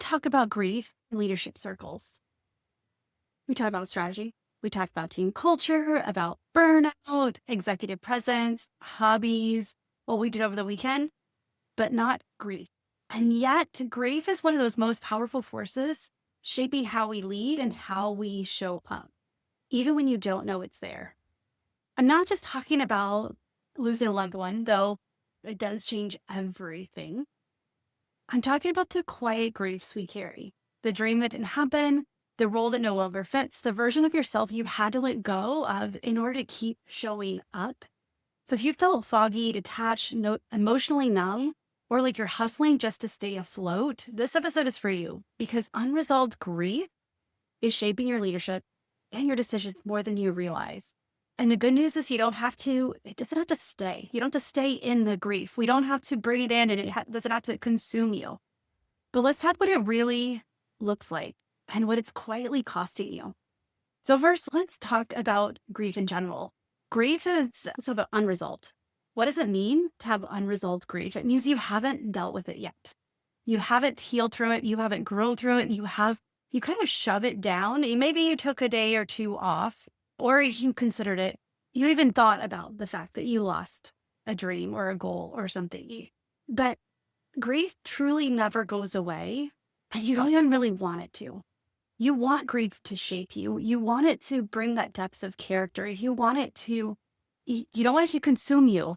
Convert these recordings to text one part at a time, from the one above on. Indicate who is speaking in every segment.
Speaker 1: talk about grief in leadership circles. We talk about strategy. We talk about team culture, about burnout, executive presence, hobbies, what we did over the weekend, but not grief. And yet, grief is one of those most powerful forces shaping how we lead and how we show up, even when you don't know it's there. I'm not just talking about losing a loved one, though it does change everything. I'm talking about the quiet griefs we carry, the dream that didn't happen, the role that no longer fits, the version of yourself you had to let go of in order to keep showing up. So if you felt foggy, detached, emotionally numb, or like you're hustling just to stay afloat, this episode is for you because unresolved grief is shaping your leadership and your decisions more than you realize. And the good news is it doesn't have to stay. You don't have to stay in the grief. We don't have to bring it in and it doesn't have to consume you. But let's talk what it really looks like and what it's quietly costing you. So first, let's talk about grief in general. Grief is sort of unresolved. What does it mean to have unresolved grief? It means you haven't dealt with it yet. You haven't healed through it. You haven't grown through it. You kind of shove it down. Maybe you took a day or two off, or you considered it. You even thought about the fact that you lost a dream or a goal or something. But grief truly never goes away, and you don't even really want it to. You want grief to shape you. You want it to bring that depth of character. You don't want it to consume you,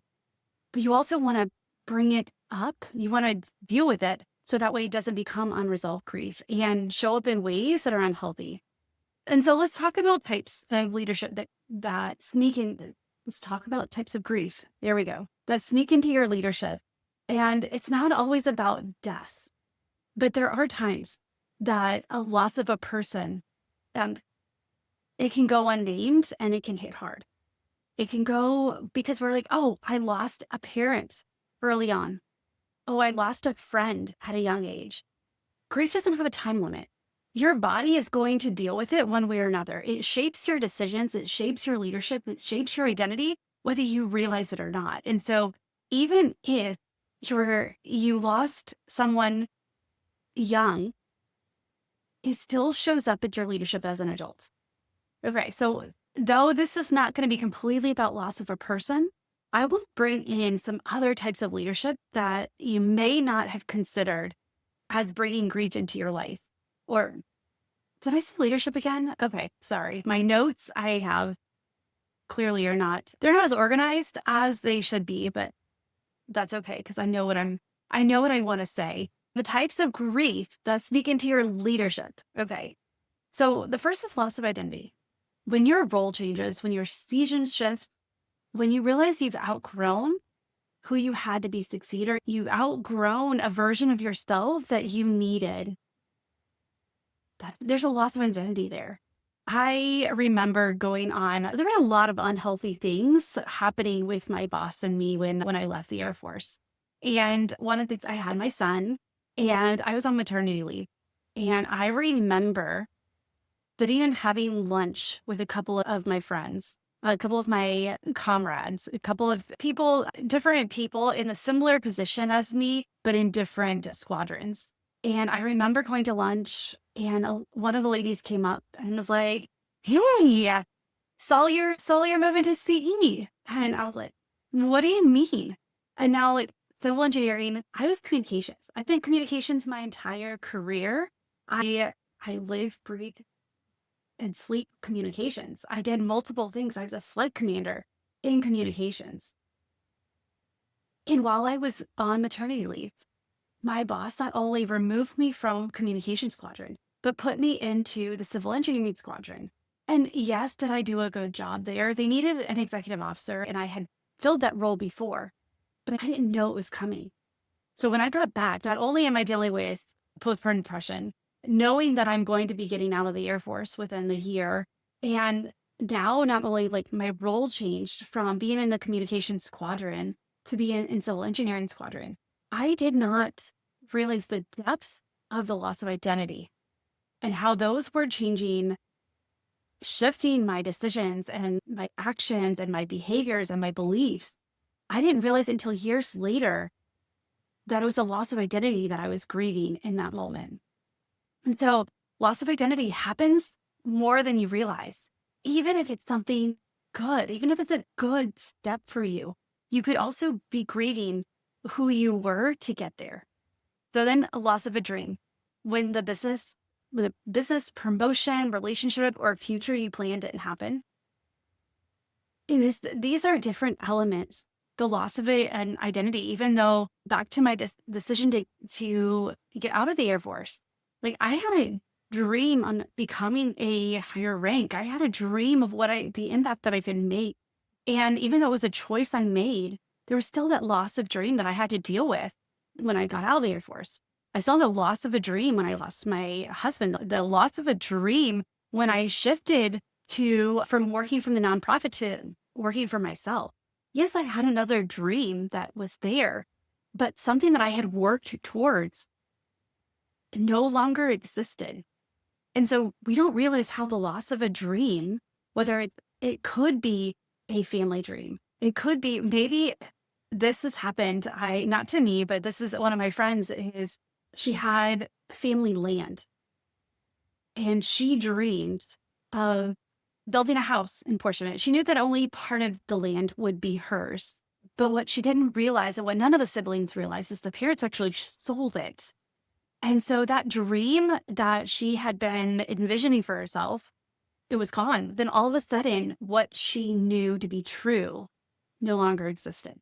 Speaker 1: but you also want to bring it up. You want to deal with it so that way it doesn't become unresolved grief and show up in ways that are unhealthy. And so let's talk about types of leadership that sneak in. Let's talk about types of grief. There we go. That sneak into your leadership. And it's not always about death, but there are times that a loss of a person, it can go unnamed and it can hit hard. It can go because we're like, oh, I lost a parent early on. Oh, I lost a friend at a young age. Grief doesn't have a time limit. Your body is going to deal with it one way or another. It shapes your decisions. It shapes your leadership. It shapes your identity, whether you realize it or not. And so even if you lost someone young, it still shows up at your leadership as an adult. Okay, so though this is not going to be completely about loss of a person, I will bring in some other types of leadership that you may not have considered as bringing grief into your life. Or did I say leadership again? Okay, sorry. My notes I have clearly they're not as organized as they should be, but that's okay because I know what I want to say. The types of grief that sneak into your leadership. Okay. So the first is loss of identity. When your role changes, when your season shifts, when you realize you've outgrown who you had to be succeeder, you've outgrown a version of yourself that you needed. There's a loss of identity there. I remember there were a lot of unhealthy things happening with my boss and me when I left the Air Force. And one of the things, I had my son and I was on maternity leave. And I remember sitting and having lunch with a couple of my friends, a couple of my comrades, a couple of people, different people in a similar position as me, but in different squadrons. And I remember going to lunch and one of the ladies came up and was like, hey, saw you're moving to CE. And I was like, what do you mean? And now civil engineering, I was communications. I've been communications my entire career. I live, breathe, and sleep communications. I did multiple things. I was a flight commander in communications. And while I was on maternity leave, my boss not only removed me from communications squadron, but put me into the civil engineering squadron. And yes, did I do a good job there? They needed an executive officer and I had filled that role before, but I didn't know it was coming. So when I got back, not only am I dealing with postpartum depression, knowing that I'm going to be getting out of the Air Force within the year, and now not only my role changed from being in the communications squadron to being in civil engineering squadron, I did not realize the depths of the loss of identity and how those were changing, shifting my decisions and my actions and my behaviors and my beliefs. I didn't realize until years later that it was a loss of identity that I was grieving in that moment. And so loss of identity happens more than you realize. Even if it's something good, even if it's a good step for you, you could also be grieving who you were to get there. So then a loss of a dream. When with a business promotion, relationship, or future you planned didn't happen. These are different elements. The loss of an identity, even though back to my decision to get out of the Air Force, like I had a dream on becoming a higher rank. I had a dream of the impact that I could make. And even though it was a choice I made, there was still that loss of dream that I had to deal with when I got out of the Air Force. I saw the loss of a dream when I lost my husband, the loss of a dream when I shifted from working from the nonprofit to working for myself. Yes, I had another dream that was there, but something that I had worked towards no longer existed. And so we don't realize how the loss of a dream, whether it could be a family dream, it could be maybe this has happened. Not to me, but this is one of my friends is she had family land and she dreamed of building a house in portion of it. She knew that only part of the land would be hers. But what she didn't realize, and what none of the siblings realized, is the parents actually sold it. And so that dream that she had been envisioning for herself, it was gone. Then all of a sudden, what she knew to be true no longer existed.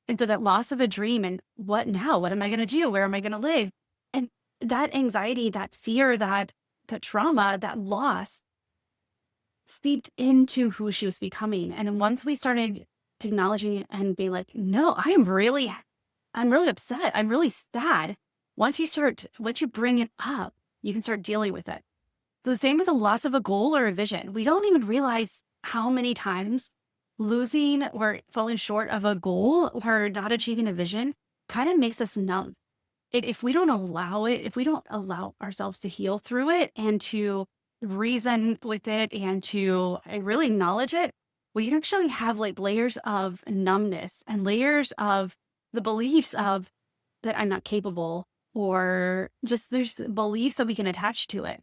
Speaker 1: And so that loss of a dream, and what now? What am I going to do? Where am I going to live? And that anxiety, that fear, that trauma, that loss seeped into who she was becoming. And once we started acknowledging and being like, no, I'm really upset. I'm really sad. Once you bring it up, you can start dealing with it. The same with the loss of a goal or a vision. We don't even realize how many times losing or falling short of a goal or not achieving a vision kind of makes us numb. If we don't allow it, if we don't allow ourselves to heal through it and to reason with it and to really acknowledge it, we can actually have like layers of numbness and layers of the beliefs of that I'm not capable, or just there's the beliefs that we can attach to it.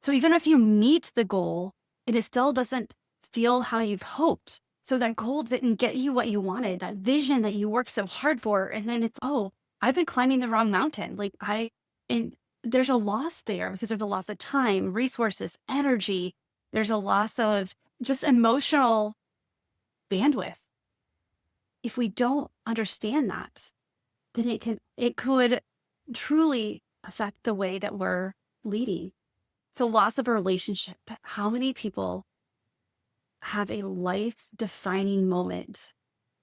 Speaker 1: So even if you meet the goal, it still doesn't feel how you've hoped. So that goal didn't get you what you wanted, that vision that you worked so hard for. And then it's, oh, I've been climbing the wrong mountain. And there's a loss there because there's a loss of time, resources, energy. There's a loss of just emotional bandwidth. If we don't understand that, then it could truly affect the way that we're leading. So loss of a relationship. How many people have a life-defining moment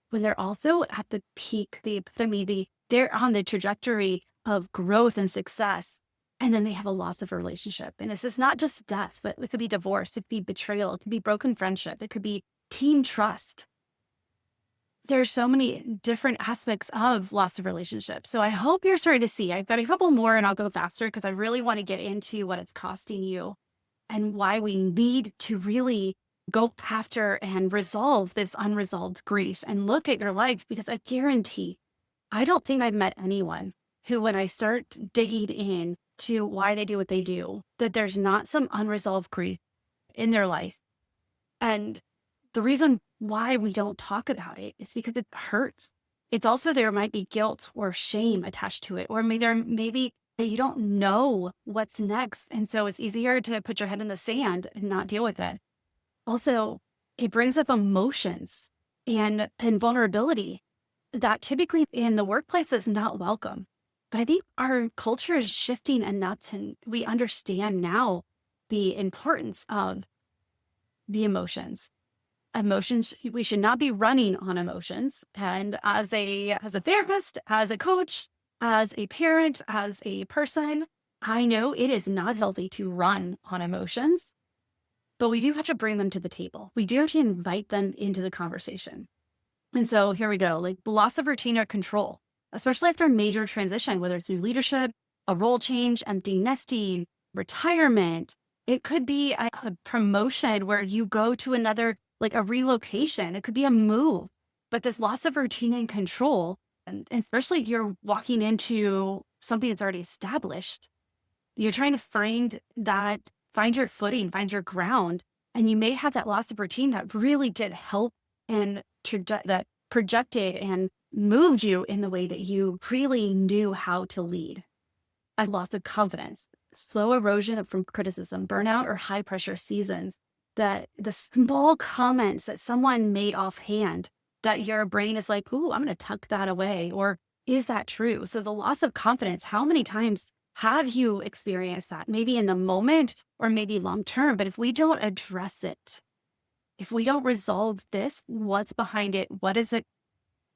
Speaker 1: when they're also at the peak, the epitome, they're on the trajectory of growth and success, and then they have a loss of a relationship. And this is not just death, but it could be divorce, it could be betrayal, it could be broken friendship, it could be team trust. There's so many different aspects of loss of relationships. So I hope you're starting to see. I've got a couple more and I'll go faster because I really want to get into what it's costing you and why we need to really go after and resolve this unresolved grief and look at your life, because I guarantee, I don't think I've met anyone who, when I start digging in to why they do what they do, that there's not some unresolved grief in their life. And the reason why we don't talk about it is because it hurts. It's also, there might be guilt or shame attached to it, or maybe you don't know what's next. And so it's easier to put your head in the sand and not deal with it. Also, it brings up emotions and vulnerability that typically in the workplace is not welcome. But I think our culture is shifting enough and we understand now the importance of the emotions. Emotions, we should not be running on emotions. And as a therapist, as a coach, as a parent, as a person, I know it is not healthy to run on emotions, but we do have to bring them to the table. We do have to invite them into the conversation. And so here we go, like loss of routine or control, especially after a major transition, whether it's new leadership, a role change, empty nesting, retirement. It could be a promotion where you go to another, like a relocation. It could be a move, but this loss of routine and control, and especially if you're walking into something that's already established, You're trying to find your footing, find your ground. And you may have that loss of routine that really did help and that projected and moved you in the way that you really knew how to lead. A loss of confidence, slow erosion from criticism, burnout, or high pressure seasons. That the small comments that someone made offhand, that your brain is like, ooh, I'm going to tuck that away. Or is that true? So the loss of confidence, how many times have you experienced that? Maybe in the moment or maybe long term. But if we don't address it, if we don't resolve this, what's behind it? What is it?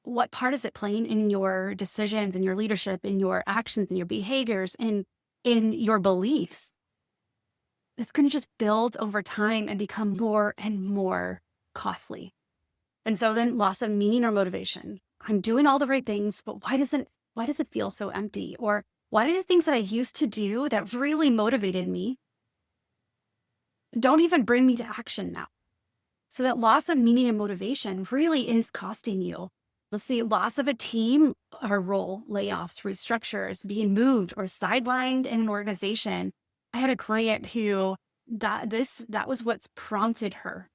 Speaker 1: What part is it playing in your decisions, in your leadership, in your actions, in your behaviors, in your beliefs? It's going to just build over time and become more and more costly. And so then loss of meaning or motivation. I'm doing all the right things, but why does it feel so empty? Or why do the things that I used to do that really motivated me don't even bring me to action now? So that loss of meaning and motivation really is costing you. Let's see, loss of a team or role, layoffs, restructures, being moved or sidelined in an organization. I had a client who that was what's prompted her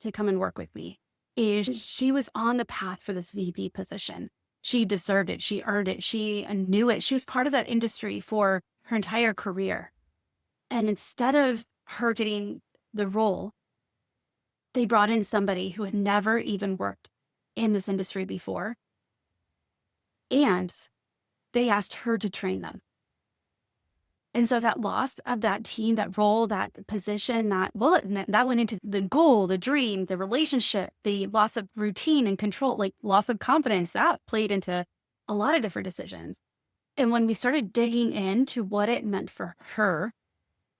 Speaker 1: to come and work with me. Is she was on the path for this VP position. She deserved it. She earned it. She knew it. She was part of that industry for her entire career. And instead of her getting the role, they brought in somebody who had never even worked in this industry before. And they asked her to train them. And so that loss of that team, that role, that position, that went into the goal, the dream, the relationship, the loss of routine and control, like loss of confidence, that played into a lot of different decisions. And when we started digging into what it meant for her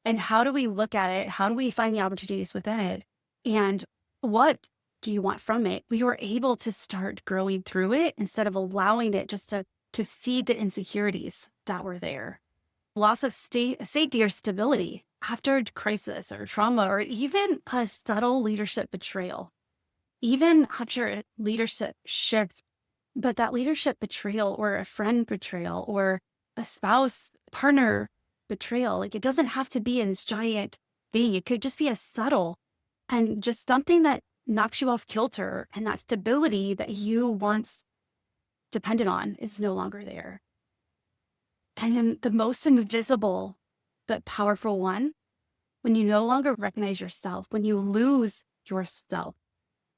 Speaker 1: and how do we look at it, how do we find the opportunities within it, and what do you want from it, we were able to start growing through it instead of allowing it just to feed the insecurities that were there. Loss of safety or stability after crisis or trauma, or even a subtle leadership betrayal, even after a leadership shift, but that leadership betrayal or a friend betrayal or a spouse partner betrayal, like it doesn't have to be in this giant thing. It could just be a subtle and just something that knocks you off kilter, and that stability that you once depended on is no longer there. And then the most invisible but powerful one, when you no longer recognize yourself, when you lose yourself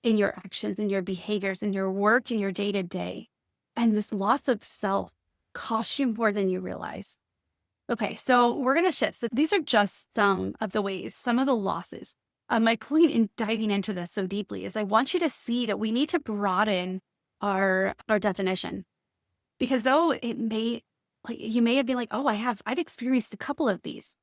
Speaker 1: in your actions, in your behaviors, in your work, in your day-to-day, and this loss of self costs you more than you realize. Okay, so we're going to shift. So these are just some of the ways, some of the losses. My point in diving into this so deeply is I want you to see that we need to broaden our definition, because though it may, like you may have been like, oh, I've experienced a couple of these.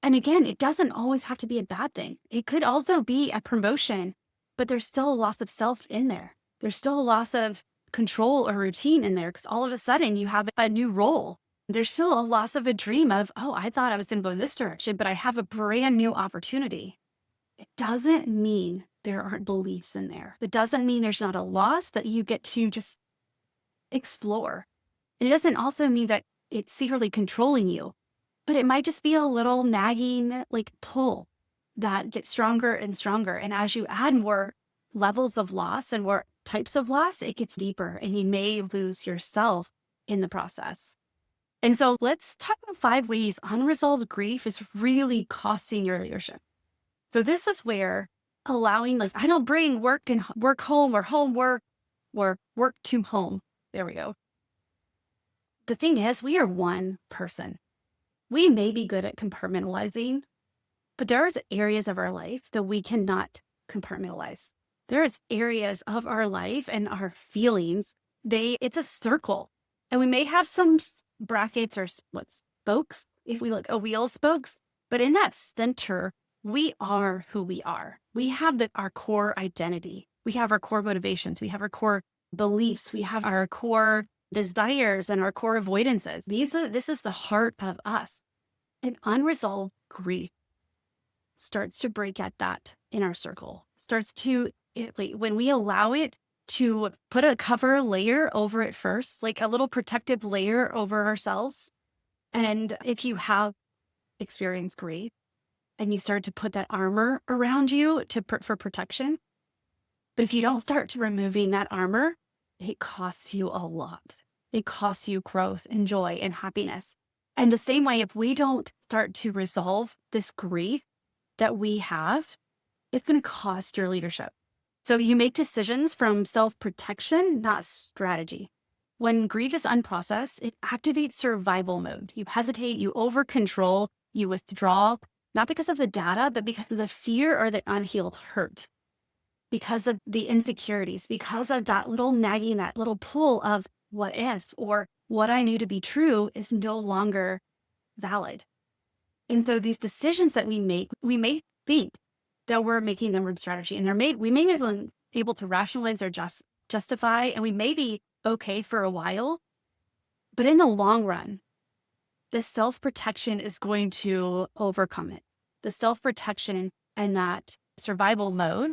Speaker 1: And again, it doesn't always have to be a bad thing. It could also be a promotion, but there's still a loss of self in there. There's still a loss of control or routine in there, because all of a sudden you have a new role. There's still a loss of a dream of, oh, I thought I was going to go this direction, but I have a brand new opportunity. It doesn't mean there aren't beliefs in there. It doesn't mean there's not a loss that you get to just explore. And it doesn't also mean that it's secretly controlling you, but it might just be a little nagging like pull that gets stronger and stronger. And as you add more levels of loss and more types of loss, it gets deeper and you may lose yourself in the process. And so let's talk about 5 ways unresolved grief is really costing your leadership. So this is where allowing, like, I don't bring work home, or home work, or work to home. There we go. The thing is, we are one person. We may be good at compartmentalizing, but there's areas of our life that we cannot compartmentalize. There's areas of our life and our feelings, it's a circle. And we may have some brackets or spokes, if we look, wheel spokes, but in that center, we are who we are. We have our core identity. We have our core motivations. We have our core beliefs. We have our core desires and our core avoidances. This is the heart of us. And unresolved grief starts to break at that in our circle. When we allow it to put a cover layer over it first, like a little protective layer over ourselves. And if you have experience grief and you start to put that armor around you for protection. But if you don't start to removing that armor, it costs you a lot. It costs you growth and joy and happiness. And the same way, if we don't start to resolve this grief that we have, it's going to cost your leadership. So you make decisions from self-protection, not strategy. When grief is unprocessed, it activates survival mode. You hesitate, you over-control, you withdraw, not because of the data, but because of the fear or the unhealed hurt, because of the insecurities, because of that little nagging, that little pull of what if, or what I knew to be true is no longer valid. And so these decisions that we may think that we're making them from strategy, and we may be able to rationalize or justify, and we may be okay for a while, but in the long run, the self-protection is going to overcome it. The self-protection and that survival mode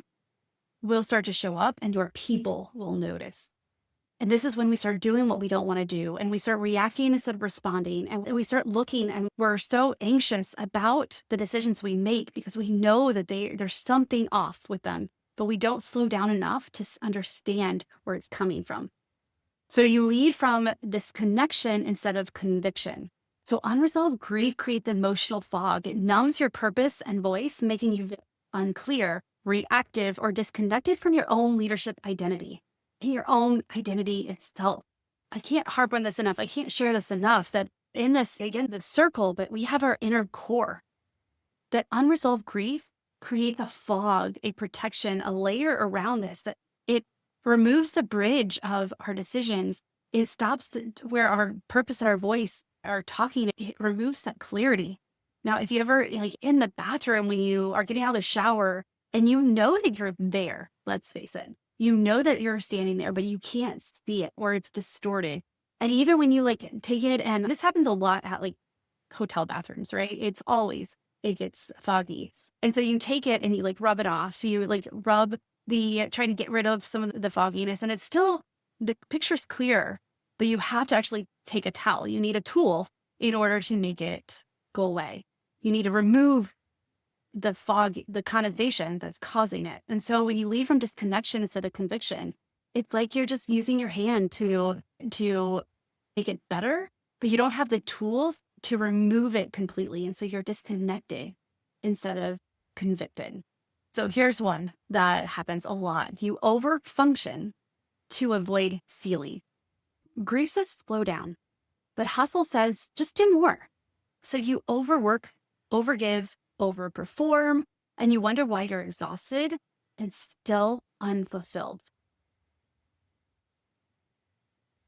Speaker 1: will start to show up, and your people will notice. And this is when we start doing what we don't want to do, and we start reacting instead of responding, and we start looking, and we're so anxious about the decisions we make because we know that there's something off with them, but we don't slow down enough to understand where it's coming from. So you lead from disconnection instead of conviction. So unresolved grief creates emotional fog. It numbs your purpose and voice, making you unclear, reactive, or disconnected from your own leadership identity. In your own identity itself. I can't harp on this enough. I can't share this enough that in this, again, the circle, but we have our inner core. That unresolved grief creates a fog, a protection, a layer around this, that it removes the bridge of our decisions. It stops where our purpose and our voice are talking. It removes that clarity. Now, if you ever, like in the bathroom, when you are getting out of the shower and you know that you're there, let's face it, you know that you're standing there, but you can't see it or it's distorted. And even when you like take it, and this happens a lot at like hotel bathrooms, right? It gets foggy. And so you take it and you like rub it off. You like rub trying to get rid of some of the fogginess, and it's still, the picture's clear, but you have to actually take a towel. You need a tool in order to make it go away. You need to remove the fog, the condensation that's causing it. And so when you lead from disconnection instead of conviction, it's like you're just using your hand to make it better, but you don't have the tools to remove it completely. And so you're disconnected instead of convicted. So here's one that happens a lot. You overfunction to avoid feeling. Grief says slow down, but hustle says just do more. So you overwork, overgive, overperform, and you wonder why you're exhausted and still unfulfilled.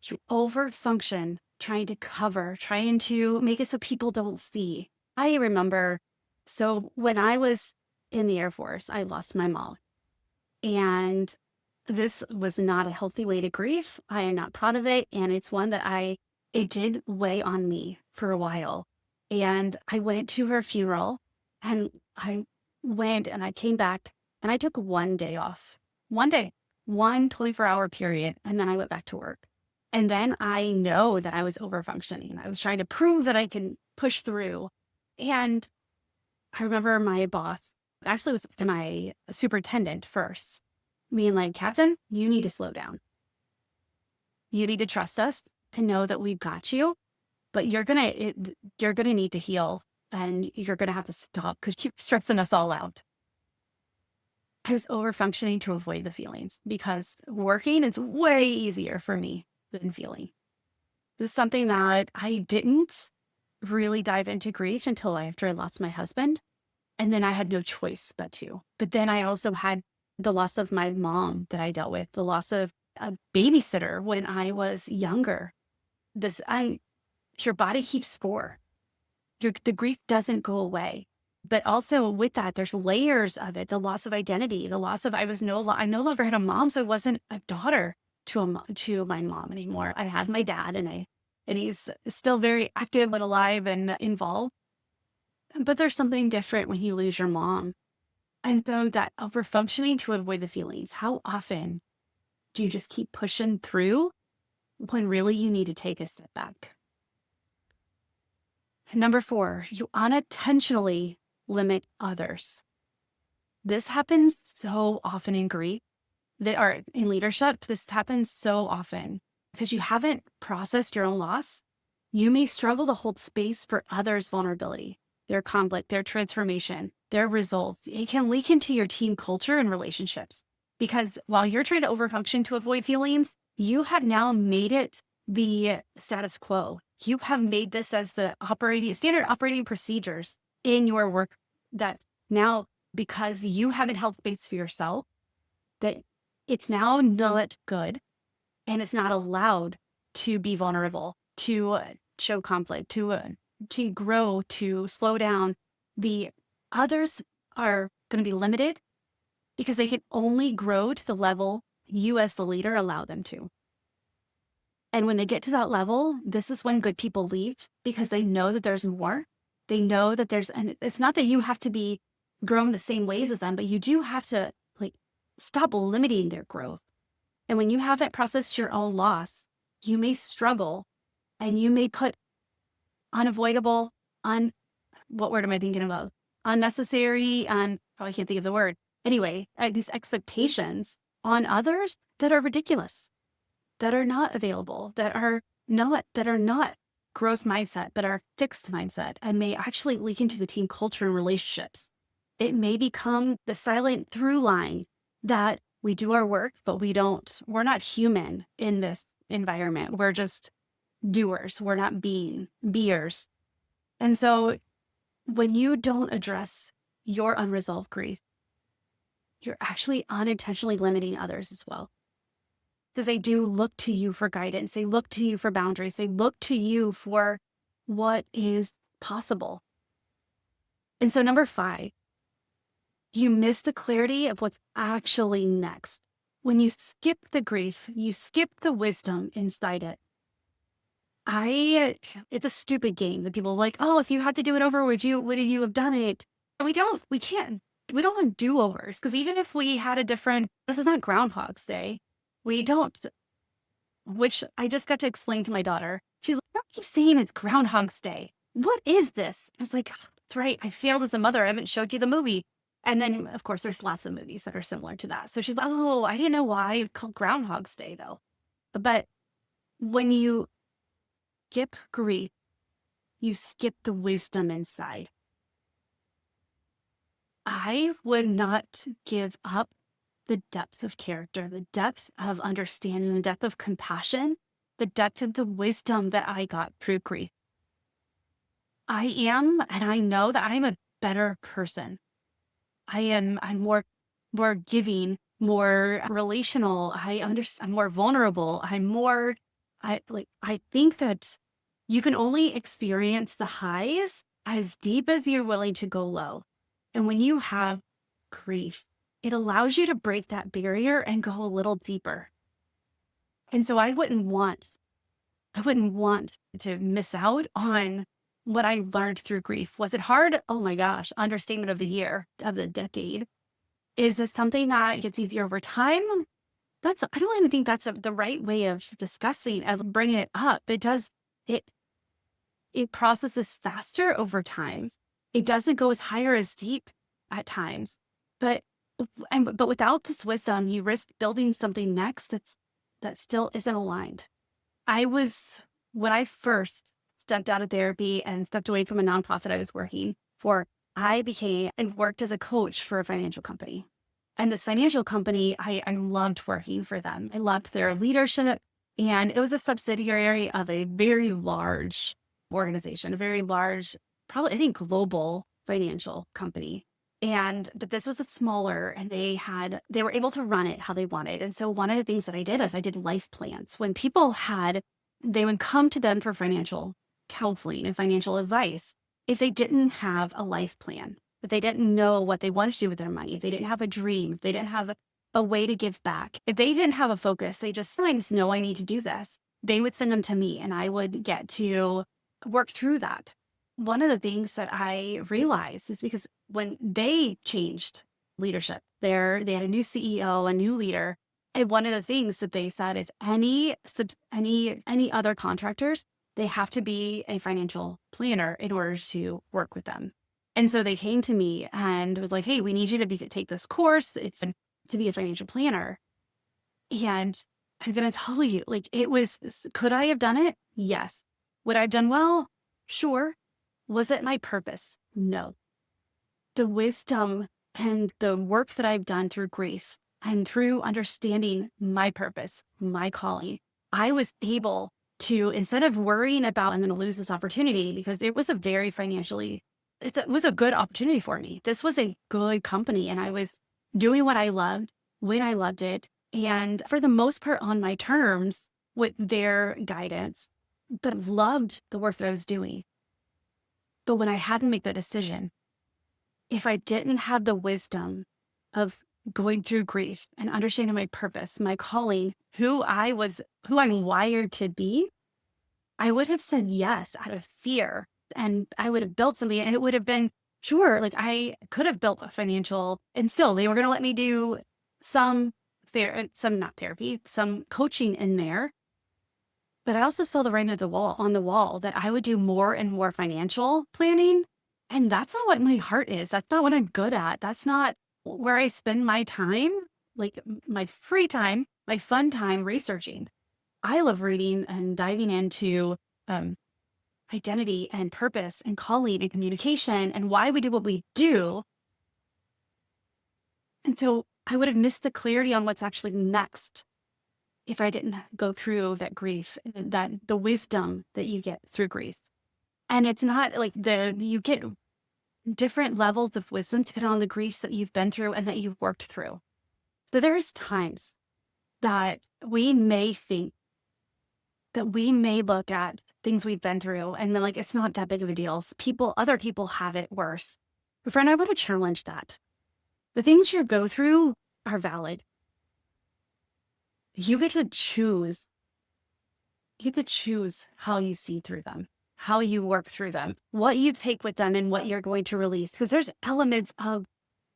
Speaker 1: You overfunction, trying to cover, trying to make it so people don't see. I remember, so when I was in the Air Force, I lost my mom. And this was not a healthy way to grieve. I am not proud of it. And it's one that it did weigh on me for a while. And I went to her funeral, and I went and I came back and I took one day off, one 24-hour period. And then I went back to work. And then I know that I was overfunctioning. I was trying to prove that I can push through. And I remember my boss, actually was my superintendent first, being like, Captain, you need to slow down. You need to trust us and know that we've got you, but you're gonna need to heal, and you're gonna have to stop because you're stressing us all out. I was overfunctioning to avoid the feelings because working is way easier for me than feeling. This is something that I didn't really dive into grief until after I lost my husband. And then I had no choice but to. But then I also had the loss of my mom that I dealt with, the loss of a babysitter when I was younger. Your body keeps score. The grief doesn't go away. But also with that, there's layers of it. The loss of identity, the loss of, I no longer had a mom, so I wasn't a daughter to my mom anymore. I had my dad, and he's still very active and alive and involved. But there's something different when you lose your mom. And so that overfunctioning to avoid the feelings, how often do you just keep pushing through when really you need to take a step back? Number 4, you unintentionally limit others. This happens so often in grief, or in leadership. This happens so often because you haven't processed your own loss. You may struggle to hold space for others' vulnerability, their conflict, their transformation, their results. It can leak into your team culture and relationships because while you're trying to overfunction to avoid feelings, you have now made it the status quo. You have made this as the standard operating procedures in your work, that now, because you haven't held space for yourself, that it's now not good and it's not allowed to be vulnerable, to show conflict, to grow, to slow down. The others are going to be limited because they can only grow to the level you as the leader allow them to. And when they get to that level, this is when good people leave because they know that there's more. They know that and it's not that you have to be grown the same ways as them, but you do have to stop limiting their growth. And when you haven't processed your own loss, you may struggle and you may put unavoidable, what word am I thinking about? Unnecessary, I can't think of the word. Anyway, these expectations on others that are ridiculous, that are not available, that are not growth mindset, but are fixed mindset, and may actually leak into the team culture and relationships. It may become the silent through line that we do our work, but we're not human in this environment. We're just doers. We're not beers. And so when you don't address your unresolved grief, you're actually unintentionally limiting others as well. Because they do look to you for guidance. They look to you for boundaries. They look to you for what is possible. And so number 5, you miss the clarity of what's actually next. When you skip the grief, you skip the wisdom inside it. It's a stupid game that people are like, oh, if you had to do it over, would you have done it? And we don't have do-overs, because even if we had this is not Groundhog's Day. We don't, which I just got to explain to my daughter. She's like, don't keep saying it's Groundhog's Day. What is this? I was like, oh, that's right. I failed as a mother. I haven't showed you the movie. And then, of course, there's lots of movies that are similar to that. So she's like, oh, I didn't know why it's called Groundhog's Day, though. But when you skip grief, you skip the wisdom inside. I would not give up the depth of character, the depth of understanding, the depth of compassion, the depth of the wisdom that I got through grief. And I know that I'm a better person. I'm more giving, more relational. I'm more vulnerable. I think that you can only experience the highs as deep as you're willing to go low. And when you have grief, it allows you to break that barrier and go a little deeper. And so I wouldn't want to miss out on what I learned through grief. Was it hard? Oh my gosh, understatement of the year, of the decade. Is this something that gets easier over time? I don't even think that's the right way of discussing, of bringing it up. It processes faster over time. It doesn't go as high or as deep at times, but without this wisdom, you risk building something next that still isn't aligned. When I first stepped out of therapy and stepped away from a nonprofit I was working for, I became and worked as a coach for a financial company. And this financial company, I loved working for them. I loved their leadership. And it was a subsidiary of a very large organization, a very large, probably, I think, global financial company. But this was a smaller, and they were able to run it how they wanted. And so one of the things that I did is I did life plans. When people they would come to them for financial counseling and financial advice, if they didn't have a life plan, if they didn't know what they wanted to do with their money, if they didn't have a dream, if they didn't have a way to give back, if they didn't have a focus, they just sometimes know I need to do this. They would send them to me and I would get to work through that. One of the things that I realized is because when they changed leadership, they had a new CEO, a new leader. And one of the things that they said is any other contractors they have to be a financial planner in order to work with them. And so they came to me and was like, hey, we need you to take this course. It's to be a financial planner. And I'm going to tell you, like, could I have done it? Yes. Would I have done well? Sure. Was it my purpose? No. The wisdom and the work that I've done through grief and through understanding my purpose, my calling, I was able to, instead of worrying about, I'm going to lose this opportunity, because it was a very it was a good opportunity for me. This was a good company and I was doing what I loved when I loved it. And for the most part on my terms with their guidance, but loved the work that I was doing. But when I had to make that decision, if I didn't have the wisdom of going through grief and understanding my purpose, my calling, who I'm wired to be, I would have said yes out of fear, and I would have built something, and it would have been, sure, like I could have built a financial, and still they were going to let me do some not therapy, some coaching in there. But I also saw the writing on the wall that I would do more and more financial planning. And that's not what my heart is. That's not what I'm good at. That's not where I spend my time, like my free time, my fun time researching. I love reading and diving into identity and purpose and calling and communication and why we do what we do. And so I would have missed the clarity on what's actually next if I didn't go through that grief, that the wisdom that you get through grief. And it's not like you get different levels of wisdom depending on the griefs that you've been through and that you've worked through. So there's times that we may think that we may look at things we've been through and be like, it's not that big of a deal. Other people have it worse. But friend, I want to challenge that. The things you go through are valid. You get to choose. You get to choose how you see through them, how you work through them, what you take with them, and what you're going to release. Because there's elements of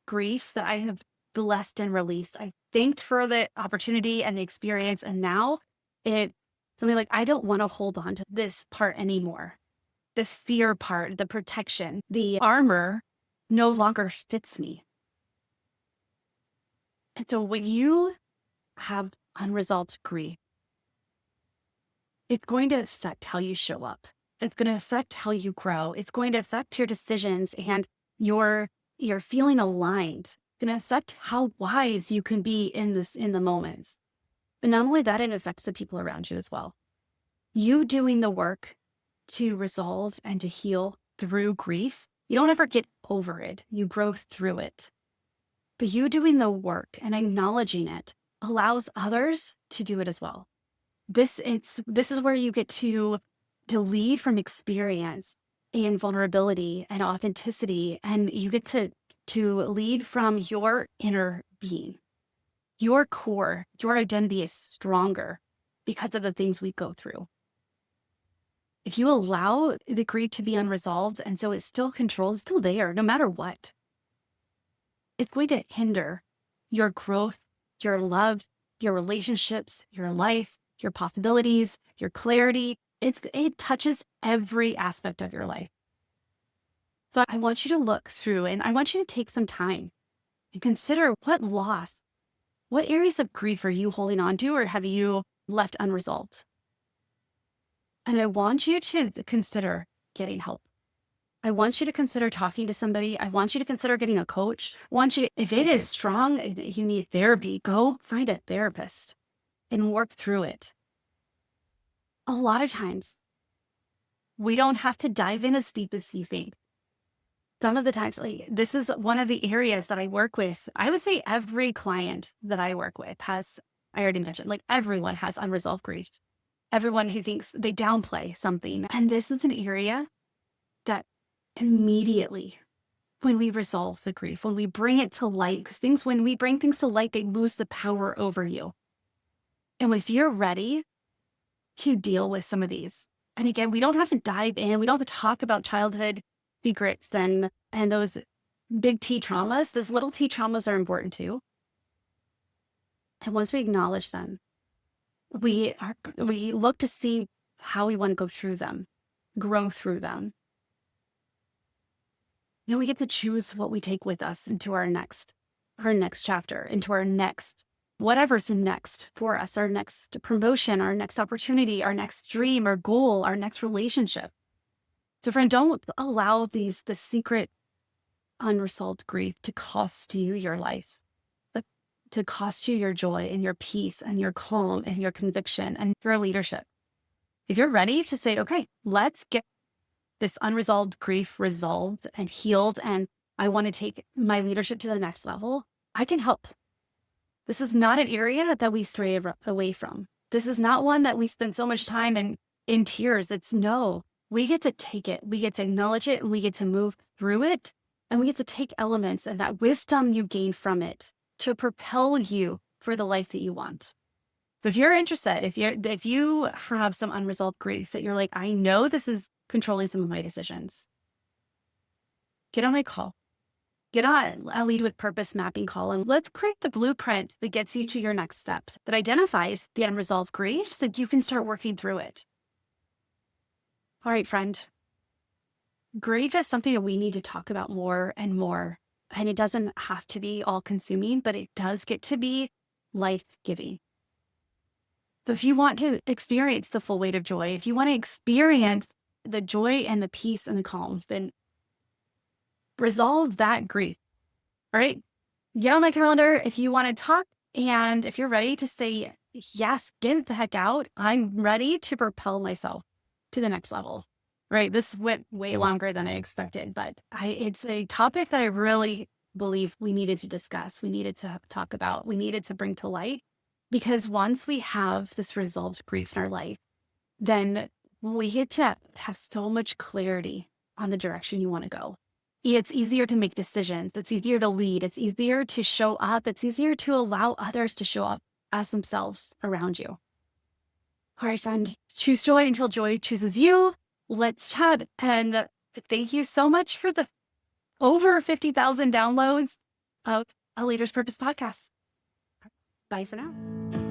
Speaker 1: grief that I have blessed and released. I thanked for the opportunity and the experience. And now it's something like, I don't want to hold on to this part anymore. The fear part, the protection, the armor no longer fits me. And so when you have unresolved grief, it's going to affect how you show up. It's going to affect how you grow. It's going to affect your decisions and your feeling aligned. It's going to affect how wise you can be in the moments. But not only that, it affects the people around you as well. You doing the work to resolve and to heal through grief, you don't ever get over it. You grow through it. But you doing the work and acknowledging it allows others to do it as well. This is where you get to lead from experience and vulnerability and authenticity, and you get to lead from your inner being. Your core, your identity is stronger because of the things we go through. If you allow the grief to be unresolved, and so it's still controlled, it's still there, no matter what, it's going to hinder your growth, your love, your relationships, your life, your possibilities, your clarity. It touches every aspect of your life. So I want you to look through, and I want you to take some time and consider what areas of grief are you holding on to, or have you left unresolved? And I want you to consider getting help. I want you to consider talking to somebody. I want you to consider getting a coach. If it is strong, you need therapy, go find a therapist and work through it. A lot of times, we don't have to dive in as deep as you think. Some of the times, this is one of the areas that I work with. I would say every client that I work with has, I already mentioned, everyone has unresolved grief. Everyone who thinks they downplay something. And this is an area that immediately, when we resolve the grief, when we bring it to light, because when we bring things to light, they lose the power over you. And if you're ready to deal with some of these, and again, we don't have to dive in, we don't have to talk about childhood secrets and those big T traumas. Those little T traumas are important too. And once we acknowledge them, we look to see how we want to go through them, grow through them. Then we get to choose what we take with us into our next chapter, into our next, whatever's next for us, our next promotion, our next opportunity, our next dream or goal, our next relationship. So friend, don't allow the secret unresolved grief to cost you your life, to cost you your joy and your peace and your calm and your conviction and your leadership. If you're ready to say, okay, let's get this unresolved grief resolved and healed, and I want to take my leadership to the next level, I can help. This is not an area that we stray away from. This is not one that we spend so much time in tears. It's no, we get to take it. We get to acknowledge it, and we get to move through it. And we get to take elements and that wisdom you gain from it to propel you for the life that you want. So if you're interested, if you have some unresolved grief that you're like, I know this is controlling some of my decisions, get on my call. Get on a Lead with Purpose mapping call, and let's create the blueprint that gets you to your next steps, that identifies the unresolved grief so that you can start working through it. All right, friend. Grief is something that we need to talk about more and more. And it doesn't have to be all consuming, but it does get to be life-giving. So if you want to experience the full weight of joy, if you want to experience the joy and the peace and the calm, then resolve that grief. All right. Get on my calendar if you want to talk. And if you're ready to say, yes, get the heck out, I'm ready to propel myself to the next level. Right. This went way longer than I expected, but it's a topic that I really believe we needed to discuss. We needed to talk about, we needed to bring to light, because once we have this resolved grief in our life, then we get to have so much clarity on the direction you want to go. It's easier to make decisions. It's easier to lead. It's easier to show up. It's easier to allow others to show up as themselves around you. All right, friend, choose joy until joy chooses you. Let's chat. And thank you so much for the over 50,000 downloads of A Leader's Purpose podcast. Bye for now.